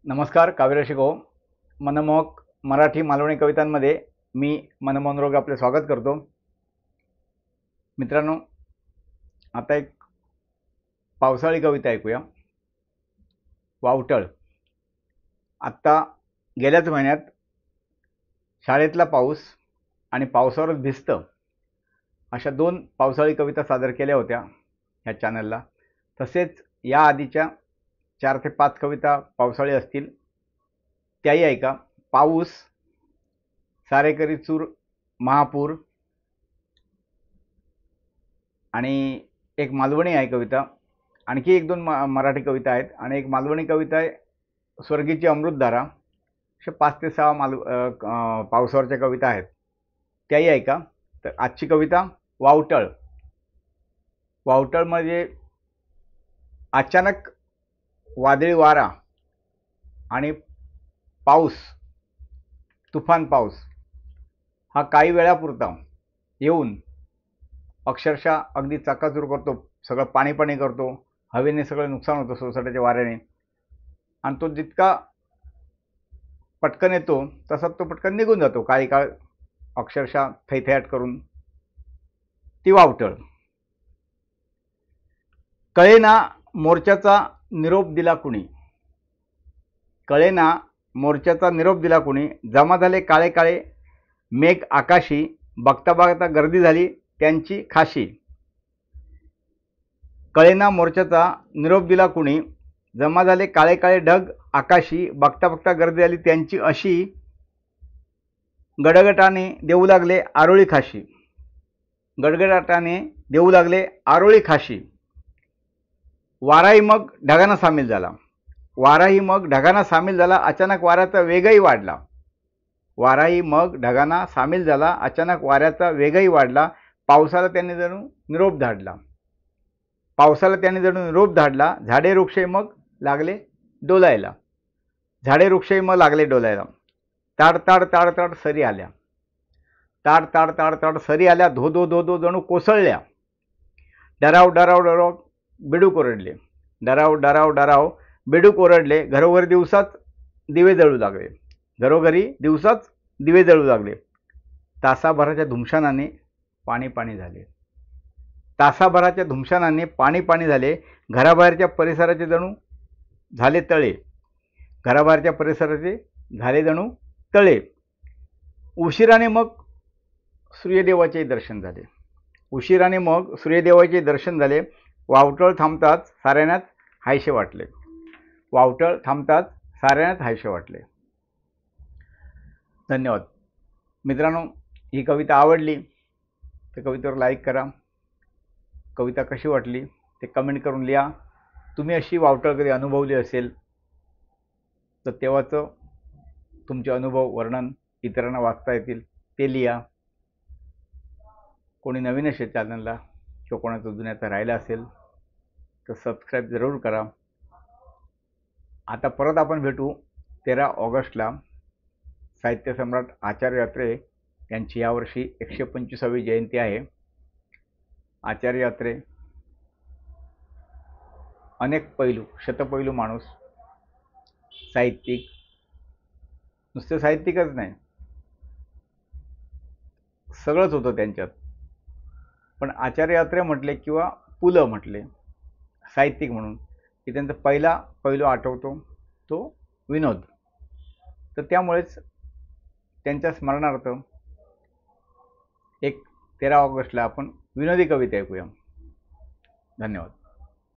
नमस्कार. काव्यरसिक हो. मनमोहक मराठी मालवणी कवितांमध्ये मी मनमोहन रोग आपले स्वागत करतो. मित्रांनो, आता एक पावसाळी कविता ऐकूया. वावटळ. आत्ता गेल्याच महिन्यात शाळेतला पाऊस आणि पावसावरच भिजतं अशा 2 पावसाळी कविता सादर केल्या होत्या ह्या चॅनलला. तसेच या आधीच्या 4 ते 5 कविता पावसाळी असतील, त्याही ऐका. पाऊस, सारेकरी चूर, महापूर आणि एक मालवणी आहे कविता. आणखी 1-2 मराठी कविता आहेत आणि एक मालवणी कविता आहे स्वर्गीची अमृतधारा. अशा 5 ते 6 पावसावरच्या कविता आहेत, त्याही ऐका. तर आजची कविता वावटळ. वावटळ म्हणजे अचानक वादळी वारा आणि पाऊस, तुफान पाऊस हा काही वेळापुरता येऊन अक्षरशः अगदी चक्काचूर करतो, सगळं पाणी पाणी करतो, हवेने सगळं नुकसान होतं सोसाट्याच्या वाऱ्याने. आणि तो जितका पटकन येतो तसा तो पटकन निघून जातो, काही काळ अक्षरशः थैथयाट करून. ती वावटळ. कळेना मोर्चाचा निरोप दिला कुणी. कळेना मोर्चाचा निरोप दिला कुणी. जमा झाले काळे काळे मेघ आकाशी. बघता बघता गर्दी झाली त्यांची खाशी. कळेना मोर्चाचा निरोप दिला कुणी. जमा झाले काळे काळे ढग आकाशी. बघता बघता गर्दी झाली त्यांची अशी. गडगडाटाने देऊ लागले आरोळी खाशी. गडगडाटाने देऊ लागले आरोळी खाशी. वाराही मग ढगांना सामील झाला. वाराही मग ढगांना सामील झाला. अचानक वाऱ्याचा वेगही वाढला. वाराही मग ढगांना सामील झाला. अचानक वाऱ्याचा वेगही वाढला. पावसाला त्याने जणू निरोप धाडला. पावसाला त्याने जणू निरोप धाडला. झाडे वृक्षही मग लागले डोलायला. झाडे वृक्षही मग लागले डोलायला. ताड ताड ताड ताड सरी आल्या. ताड ताड ताड ताड सरी आल्या. धो धो धो धो जणू कोसळल्या. डराव डराव डराव बेडूक ओरडले. डराव डराव डराव बेडूक ओरडले. घरोघरी दिवसाच दिवे जळू लागले. घरोघरी दिवसाच दिवे जळू लागले. तासाभराच्या धुमशानाने पाणी पाणी झाले. तासाभराच्या धुमशानाने पाणी पाणी झाले. घराबाहेरच्या परिसराचे जणू झाले तळे. घराबाहेरच्या परिसराचे झाले जणू तळे. उशिराने मग सूर्यदेवाचे दर्शन झाले. उशिराने मग सूर्यदेवाचे दर्शन झाले. वावटळ थांबताच साऱ्यांनाच हायसे वाटले. वावटळ थांबताच साऱ्यांनाच हायसे वाटले. धन्यवाद. मित्रांनो, ही कविता आवडली तर कवितेवर लाईक करा. कविता कशी वाटली ते कमेंट करून लिहा. तुम्ही अशी वावटळ कधी अनुभवली असेल तर तेव्हाचं तुमचे अनुभव वर्णन इतरांना वाचता येतील ते लिहा. कोणी नवीन असेल चॅनलला किंवा कोणाचं जुन्याचा राहिला असेल तर सबस्क्राईब जरूर करा. आता परत आपण भेटू 13 ऑगस्टला. साहित्य सम्राट आचार्य अत्रे यांची यावर्षी 125वी जयंती आहे. आचार्य अत्रे अनेक पैलू, शतपैलू माणूस, साहित्यिक. नुसते साहित्यिकच नाही, सगळंच होतं त्यांच्यात. पण आचार्य अत्रे म्हटले किंवा पु ल म्हटले साहित्यिक म्हणून की त्यांचा पहिला पैलू आठवतो तो विनोद. तर त्यामुळेच त्यांच्या स्मरणार्थ एक 13 ऑगस्टला आपण विनोदी कविता ऐकूया. धन्यवाद.